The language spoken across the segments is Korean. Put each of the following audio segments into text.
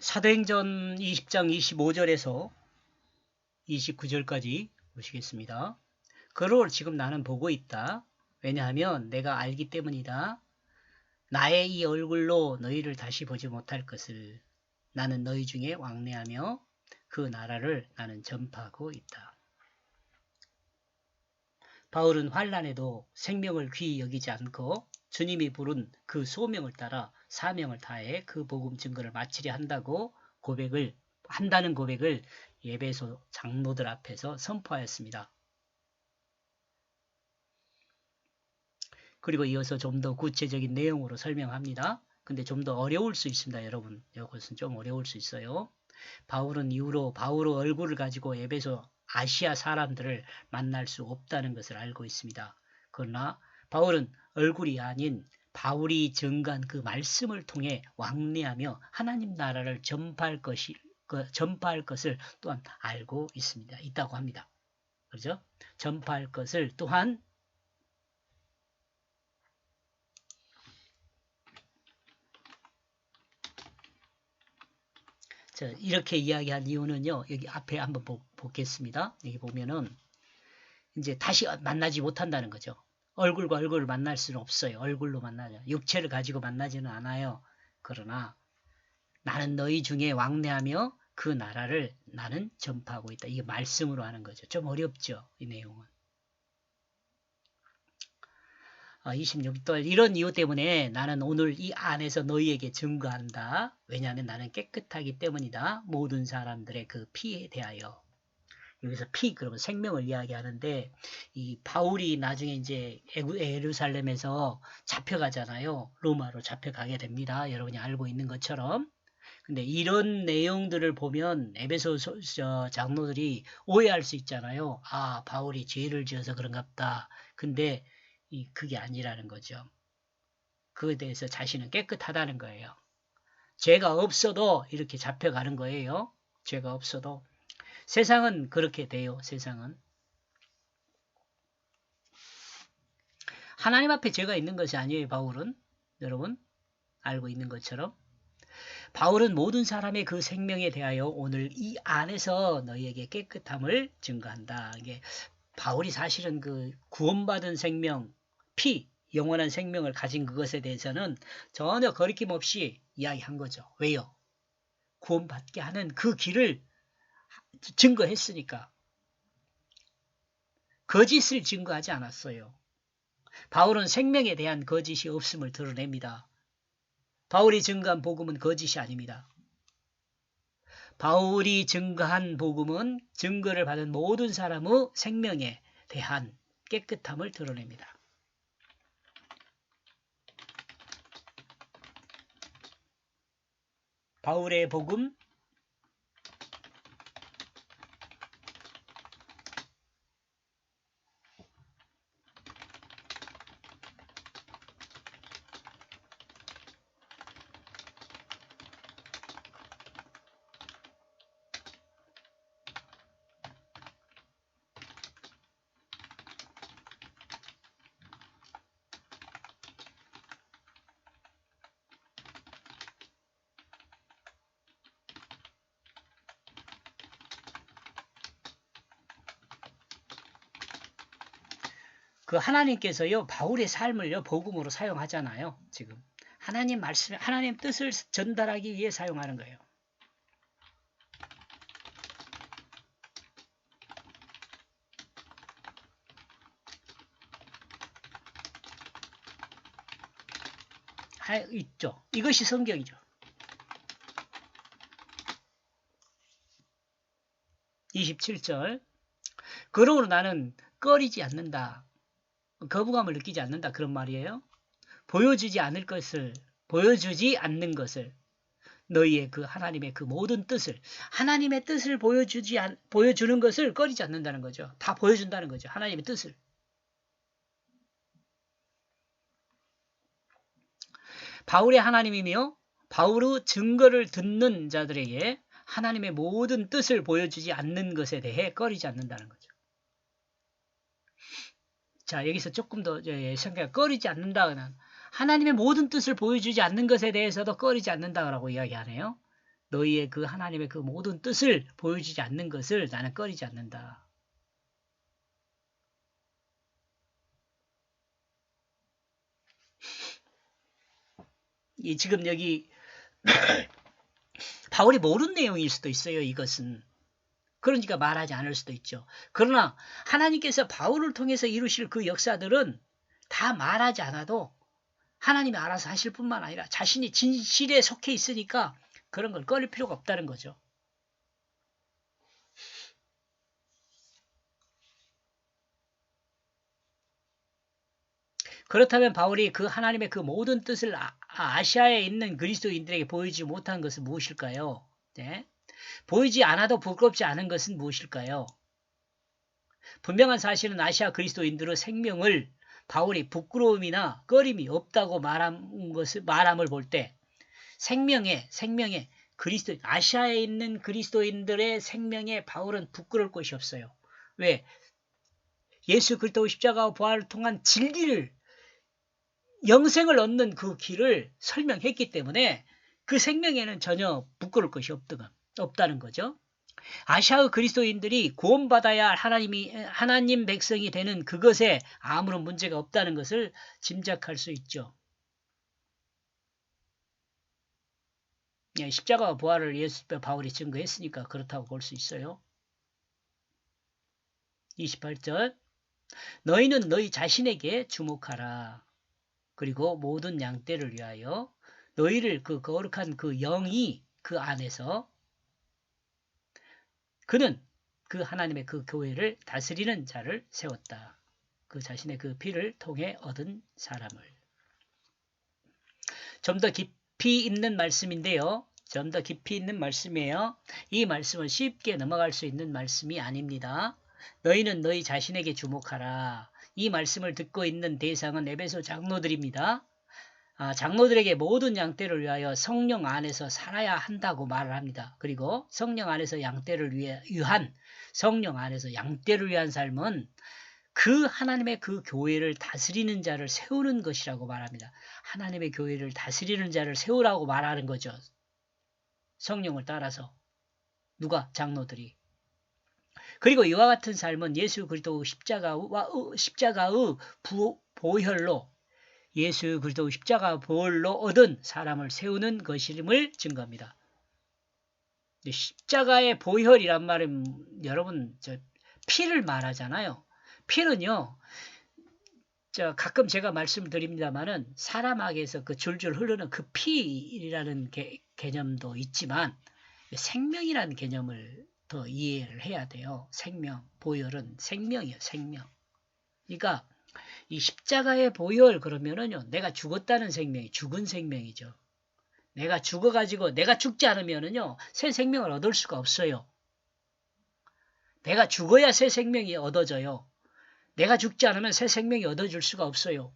사도행전 20장 25절에서 29절까지 보시겠습니다. 그를 지금 나는 보고 있다. 왜냐하면 내가 알기 때문이다. 나의 이 얼굴로 너희를 다시 보지 못할 것을 나는 너희 중에 왕래하며 그 나라를 나는 전파하고 있다. 바울은 환난에도 생명을 귀히 여기지 않고 주님이 부른 그 소명을 따라 사명을 다해 그 복음 증거를 마치려 한다는 고백을 에베소 장로들 앞에서 선포하였습니다. 그리고 이어서 좀 더 구체적인 내용으로 설명합니다. 근데 좀 더 어려울 수 있습니다, 여러분. 이것은 좀 어려울 수 있어요. 바울은 이후로 바울의 얼굴을 가지고 에베소 아시아 사람들을 만날 수 없다는 것을 알고 있습니다. 그러나 바울은 얼굴이 아닌 바울이 증거한 그 말씀을 통해 왕래하며 하나님 나라를 전파할 것을 또한 알고 있다고 합니다. 그렇죠? 전파할 것을 또한 자, 이렇게 이야기한 이유는요. 여기 앞에 한번 보겠습니다. 여기 보면은 이제 다시 만나지 못한다는 거죠. 얼굴과 얼굴을 만날 수는 없어요. 얼굴로 만나죠. 육체를 가지고 만나지는 않아요. 그러나 나는 너희 중에 왕래하며 그 나라를 나는 전파하고 있다. 이게 말씀으로 하는 거죠. 좀 어렵죠. 이 내용은. 26절 이런 이유 때문에 나는 오늘 이 안에서 너희에게 증거한다. 왜냐하면 나는 깨끗하기 때문이다. 모든 사람들의 그 피에 대하여. 여기서 피, 그러면 생명을 이야기하는데, 이 바울이 나중에 이제 예루살렘에서 잡혀가잖아요. 로마로 잡혀가게 됩니다. 여러분이 알고 있는 것처럼. 근데 이런 내용들을 보면 에베소 장로들이 오해할 수 있잖아요. 아, 바울이 죄를 지어서 그런갑다. 근데 그게 아니라는 거죠. 그에 대해서 자신은 깨끗하다는 거예요. 죄가 없어도 이렇게 잡혀가는 거예요. 죄가 없어도. 세상은 그렇게 돼요. 세상은. 하나님 앞에 죄가 있는 것이 아니에요. 바울은. 여러분 알고 있는 것처럼. 바울은 모든 사람의 그 생명에 대하여 오늘 이 안에서 너희에게 깨끗함을 증거한다. 이게 바울이 사실은 그 구원받은 생명, 피, 영원한 생명을 가진 그것에 대해서는 전혀 거리낌 없이 이야기한 거죠. 왜요? 구원받게 하는 그 길을 증거했으니까. 거짓을 증거하지 않았어요. 바울은 생명에 대한 거짓이 없음을 드러냅니다. 바울이 증거한 복음은 거짓이 아닙니다. 바울이 증거한 복음은 증거를 받은 모든 사람의 생명에 대한 깨끗함을 드러냅니다. 바울의 복음 그 하나님께서요 바울의 삶을요 복음으로 사용하잖아요. 지금 하나님 말씀, 하나님 뜻을 전달하기 위해 사용하는 거예요. 있죠. 이것이 성경이죠. 27절 그러므로 나는 꺼리지 않는다. 거부감을 느끼지 않는다. 그런 말이에요. 보여주지 않는 것을 너희의 그 하나님의 그 모든 뜻을 하나님의 뜻을 보여주는 것을 꺼리지 않는다는 거죠. 다 보여준다는 거죠. 하나님의 뜻을. 바울의 하나님이며 바울의 증거를 듣는 자들에게 하나님의 모든 뜻을 보여주지 않는 것에 대해 꺼리지 않는다는 거죠. 자, 여기서 조금 더 생각, 꺼리지 않는다는 하나님의 모든 뜻을 보여주지 않는 것에 대해서도 꺼리지 않는다라고 이야기하네요. 너희의 그 하나님의 그 모든 뜻을 보여주지 않는 것을 나는 꺼리지 않는다. 지금 여기 바울이 모르는 내용일 수도 있어요. 이것은. 그러니까 말하지 않을 수도 있죠. 그러나 하나님께서 바울을 통해서 이루실 그 역사들은 다 말하지 않아도 하나님이 알아서 하실 뿐만 아니라 자신이 진실에 속해 있으니까 그런 걸 꺼릴 필요가 없다는 거죠. 그렇다면 바울이 그 하나님의 그 모든 뜻을 아시아에 있는 그리스도인들에게 보이지 못한 것은 무엇일까요? 네? 보이지 않아도 부끄럽지 않은 것은 무엇일까요? 분명한 사실은 아시아 그리스도인들의 생명을 바울이 부끄러움이나 꺼림이 없다고 말함을 볼 때 생명에 아시아에 있는 그리스도인들의 생명에 바울은 부끄러울 것이 없어요. 왜? 예수 그리스도 십자가와 부활을 통한 진리를 영생을 얻는 그 길을 설명했기 때문에 그 생명에는 전혀 부끄러울 것이 없다는 거죠. 아시아의 그리스도인들이 구원받아야 할 하나님 백성이 되는 그것에 아무런 문제가 없다는 것을 짐작할 수 있죠. 십자가와 부활을 바울이 증거했으니까 그렇다고 볼 수 있어요. 28절 너희는 너희 자신에게 주목하라. 그리고 모든 양떼를 위하여 너희를 그 거룩한 그 영이 그 안에서 그는 그 하나님의 그 교회를 다스리는 자를 세웠다. 그 자신의 그 피를 통해 얻은 사람을. 좀 더 깊이 있는 말씀인데요. 좀 더 깊이 있는 말씀이에요. 이 말씀은 쉽게 넘어갈 수 있는 말씀이 아닙니다. 너희는 너희 자신에게 주목하라. 이 말씀을 듣고 있는 대상은 에베소 장로들입니다. 장로들에게 모든 양떼를 위하여 성령 안에서 살아야 한다고 말을 합니다. 그리고 성령 안에서 성령 안에서 양떼를 위한 삶은 그 하나님의 그 교회를 다스리는 자를 세우는 것이라고 말합니다. 하나님의 교회를 다스리는 자를 세우라고 말하는 거죠. 성령을 따라서. 누가? 장로들이. 그리고 이와 같은 삶은 예수 그리스도 십자가의 보혈로 예수 그리스도 십자가 보혈로 얻은 사람을 세우는 것임을 증거합니다. 십자가의 보혈이란 말은 여러분 피를 말하잖아요. 피는요. 가끔 제가 말씀드립니다만은 사람에게서 그 줄줄 흐르는 그 피라는 개념도 있지만 생명이라는 개념을 더 이해를 해야 돼요. 생명, 보혈은 생명이에요. 생명. 그러니까 이 십자가의 보혈 그러면은요. 내가 죽었다는 생명이 죽은 생명이죠. 내가 죽어가지고 내가 죽지 않으면은요. 새 생명을 얻을 수가 없어요. 내가 죽어야 새 생명이 얻어져요. 내가 죽지 않으면 새 생명이 얻어질 수가 없어요.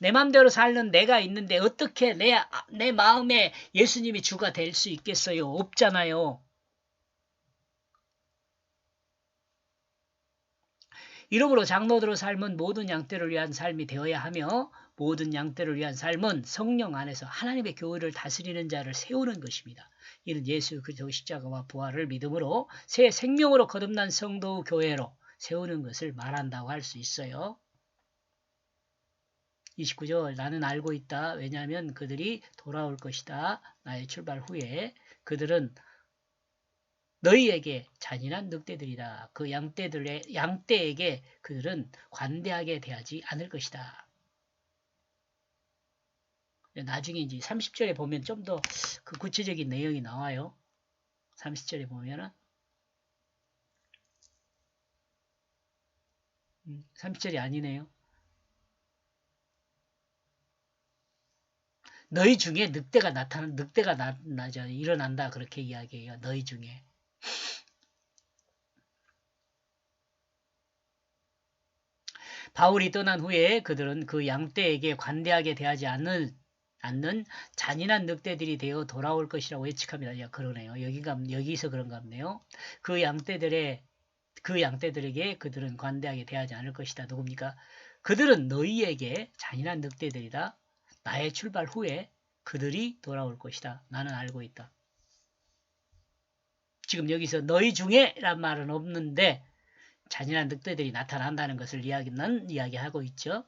내 마음대로 사는 내가 있는데 어떻게 내 마음에 예수님이 주가 될 수 있겠어요? 없잖아요. 이러므로 장로들의 삶은 모든 양떼를 위한 삶이 되어야 하며 모든 양떼를 위한 삶은 성령 안에서 하나님의 교회를 다스리는 자를 세우는 것입니다. 이는 예수 그리스도 십자가와 부활을 믿음으로 새 생명으로 거듭난 성도 교회로 세우는 것을 말한다고 할 수 있어요. 29절 나는 알고 있다. 왜냐하면 그들이 돌아올 것이다. 나의 출발 후에 그들은 너희에게 잔인한 늑대들이다. 그 양떼에게 그들은 관대하게 대하지 않을 것이다. 나중에 이제 30절에 보면 좀 더 그 구체적인 내용이 나와요. 30절에 보면은 30절이 아니네요. 너희 중에 늑대가 일어난다 그렇게 이야기해요. 너희 중에. 바울이 떠난 후에 그들은 그 양떼에게 관대하게 대하지 않는 잔인한 늑대들이 되어 돌아올 것이라고 예측합니다. 야, 그러네요. 여기서 그런가 보네요. 그 양떼들에게 그들은 관대하게 대하지 않을 것이다. 누굽니까? 그들은 너희에게 잔인한 늑대들이다. 나의 출발 후에 그들이 돌아올 것이다. 나는 알고 있다. 지금 여기서 너희 중에 란 말은 없는데 잔인한 늑대들이 나타난다는 것을 이야기하고 있죠.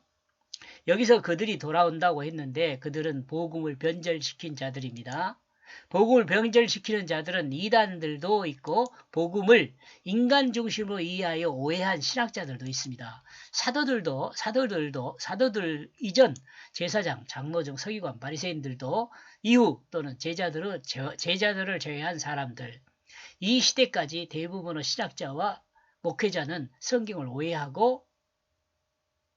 여기서 그들이 돌아온다고 했는데 그들은 복음을 변절시킨 자들입니다. 복음을 변절시키는 자들은 이단들도 있고 복음을 인간 중심으로 이해하여 오해한 신학자들도 있습니다. 사도들 이전 제사장, 장로중, 서기관, 바리새인들도 이후 또는 제자들을 제외한 사람들, 이 시대까지 대부분의 신학자와 목회자는 성경을 오해하고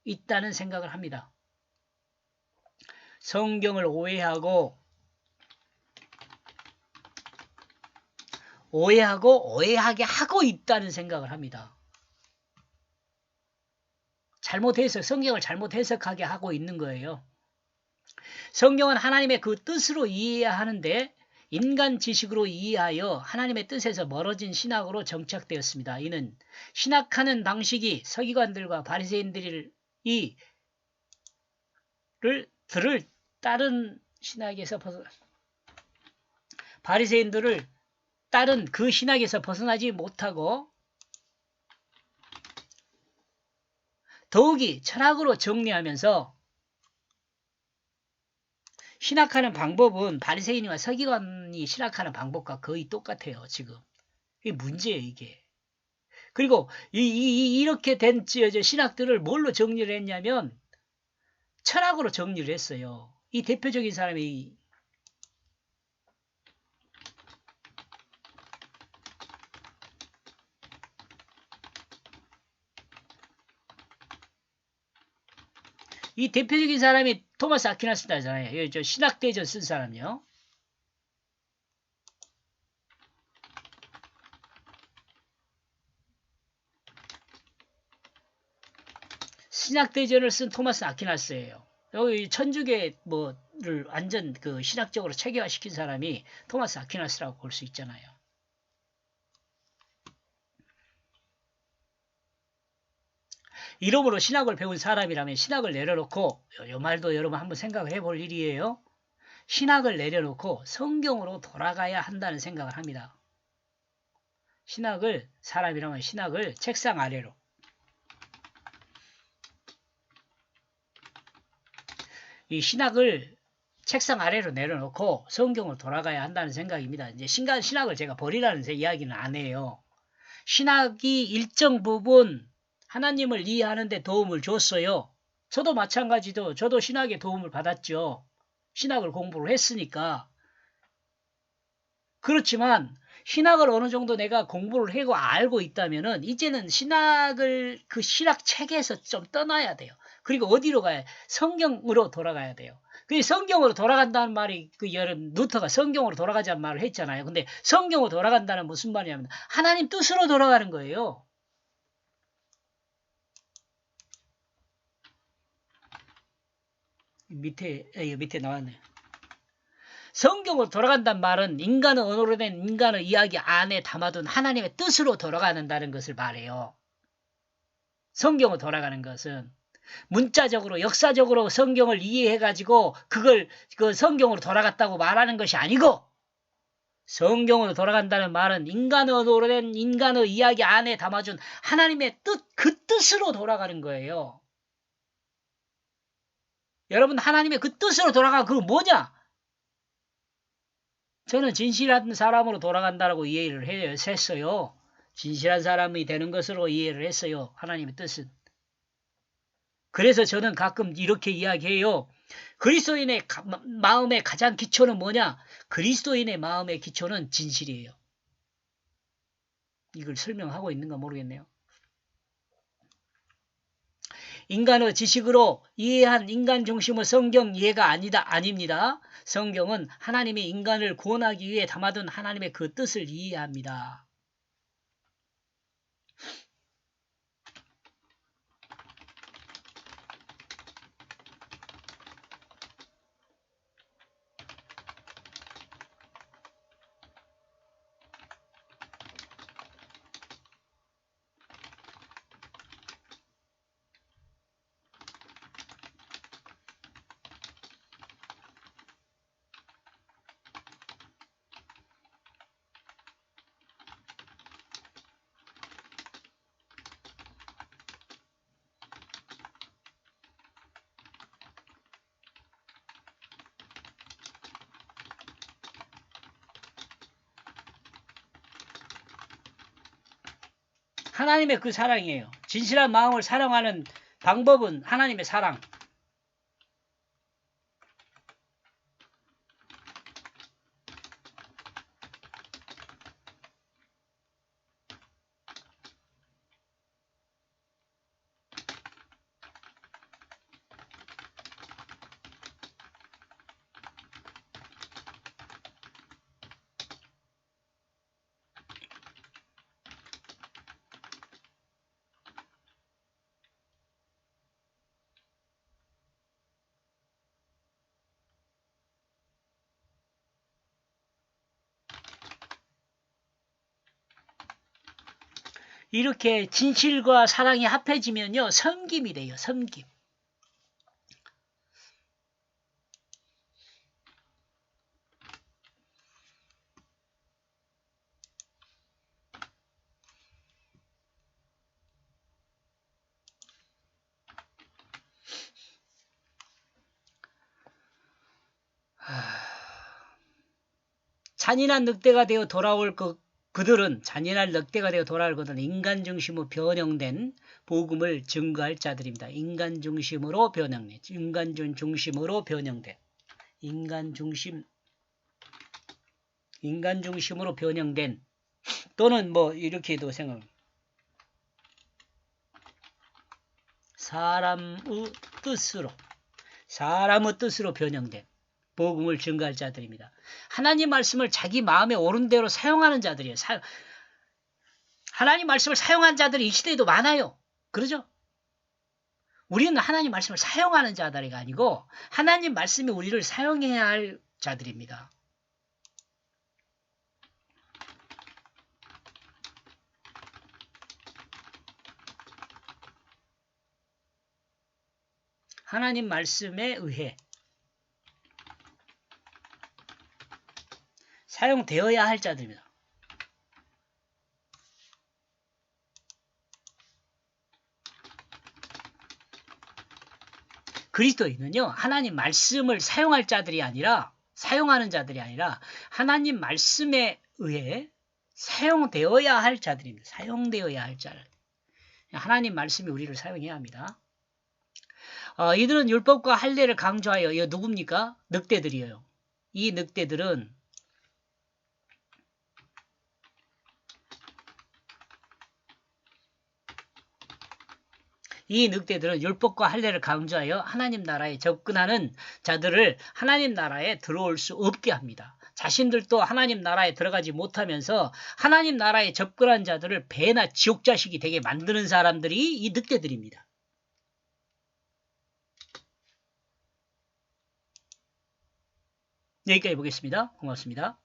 있다는 생각을 합니다. 성경을 오해하게 하고 있다는 생각을 합니다. 성경을 잘못 해석하게 하고 있는 거예요. 성경은 하나님의 그 뜻으로 이해해야 하는데 인간 지식으로 이해하여 하나님의 뜻에서 멀어진 신학으로 정착되었습니다. 이는 신학하는 방식이 서기관들과 바리새인들을 따른 신학에서 바리새인들을 따른 그 신학에서 벗어나지 못하고 더욱이 철학으로 정리하면서 신학하는 방법은 바리새인이와 서기관이 신학하는 방법과 거의 똑같아요. 지금 이게 문제예요. 이게. 그리고 이렇게 된 신학들을 뭘로 정리를 했냐면 철학으로 정리를 했어요. 이 대표적인 사람이 토마스 아퀴나스잖아요. 저 신학대전 쓴 사람이요. 신학대전을 쓴 토마스 아퀴나스예요. 여기 천주교 를 완전 그 신학적으로 체계화시킨 사람이 토마스 아퀴나스라고 볼 수 있잖아요. 이름으로 신학을 배운 사람이라면 신학을 내려놓고 이 말도 여러분 한번 생각을 해볼 일이에요. 신학을 내려놓고 성경으로 돌아가야 한다는 생각을 합니다. 사람이라면 신학을 책상 아래로 이 신학을 책상 아래로 내려놓고 성경으로 돌아가야 한다는 생각입니다. 이제 신학을 제가 버리라는 이야기는 안 해요. 신학이 일정 부분 하나님을 이해하는 데 도움을 줬어요. 저도 마찬가지도 저도 신학의 도움을 받았죠. 신학을 공부를 했으니까. 그렇지만 신학을 어느 정도 내가 공부를 하고 알고 있다면은 이제는 그 신학 체계에서 좀 떠나야 돼요. 그리고 어디로 가야 성경으로 돌아가야 돼요. 그 성경으로 돌아간다는 말이 루터가 성경으로 돌아가자는 말을 했잖아요. 근데 성경으로 돌아간다는 무슨 말이냐면 하나님 뜻으로 돌아가는 거예요. 밑에 나왔네요. 성경으로 돌아간다는 말은 인간의 언어로 된 인간의 이야기 안에 담아둔 하나님의 뜻으로 돌아가는다는 것을 말해요. 성경으로 돌아가는 것은 문자적으로 역사적으로 성경을 이해해가지고 그걸 성경으로 돌아갔다고 말하는 것이 아니고 성경으로 돌아간다는 말은 인간의 언어로 된 인간의 이야기 안에 담아준 하나님의 그 뜻으로 돌아가는 거예요. 여러분 하나님의 그 뜻으로 돌아가는 그건 뭐냐? 저는 진실한 사람으로 돌아간다라고 이해를 했어요. 진실한 사람이 되는 것으로 이해를 했어요. 하나님의 뜻은. 그래서 저는 가끔 이렇게 이야기해요. 그리스도인의 마음의 가장 기초는 뭐냐? 그리스도인의 마음의 기초는 진실이에요. 이걸 설명하고 있는가 모르겠네요. 인간의 지식으로 이해한 인간 중심의 성경 이해가 아닙니다. 성경은 하나님이 인간을 구원하기 위해 담아둔 하나님의 그 뜻을 이해합니다. 하나님의 그 사랑이에요. 진실한 마음을 사랑하는 방법은 하나님의 사랑. 이렇게 진실과 사랑이 합해지면요, 섬김이 돼요. 섬김. 잔인한 늑대가 되어 돌아올 그들은 잔인한 늑대가 되어 돌아올 그들은 인간 중심으로 변형된 복음을 증거할 자들입니다. 인간 중심으로 변형된, 중심으로 변형된, 인간 중심으로 변형된, 또는 뭐 이렇게도 생각합니다. 사람의 뜻으로 변형된 복음을 증거할 자들입니다. 하나님 말씀을 자기 마음에 옳은 대로 사용하는 자들이에요. 하나님 말씀을 사용한 자들이 이 시대에도 많아요. 그러죠? 우리는 하나님 말씀을 사용하는 자들이 아니고 하나님 말씀이 우리를 사용해야 할 자들입니다. 하나님 말씀에 의해 사용되어야 할 자들입니다. 그리스도인은요, 하나님 말씀을 사용할 자들이 아니라, 사용하는 자들이 아니라, 하나님 말씀에 의해 사용되어야 할 자들입니다. 사용되어야 할 자들. 하나님 말씀이 우리를 사용해야 합니다. 이들은 율법과 할례를 강조하여, 이거 누굽니까? 늑대들이에요. 이 늑대들은 율법과 할례를 강조하여 하나님 나라에 접근하는 자들을 하나님 나라에 들어올 수 없게 합니다. 자신들도 하나님 나라에 들어가지 못하면서 하나님 나라에 접근한 자들을 배나 지옥 자식이 되게 만드는 사람들이 이 늑대들입니다. 여기까지 보겠습니다. 고맙습니다.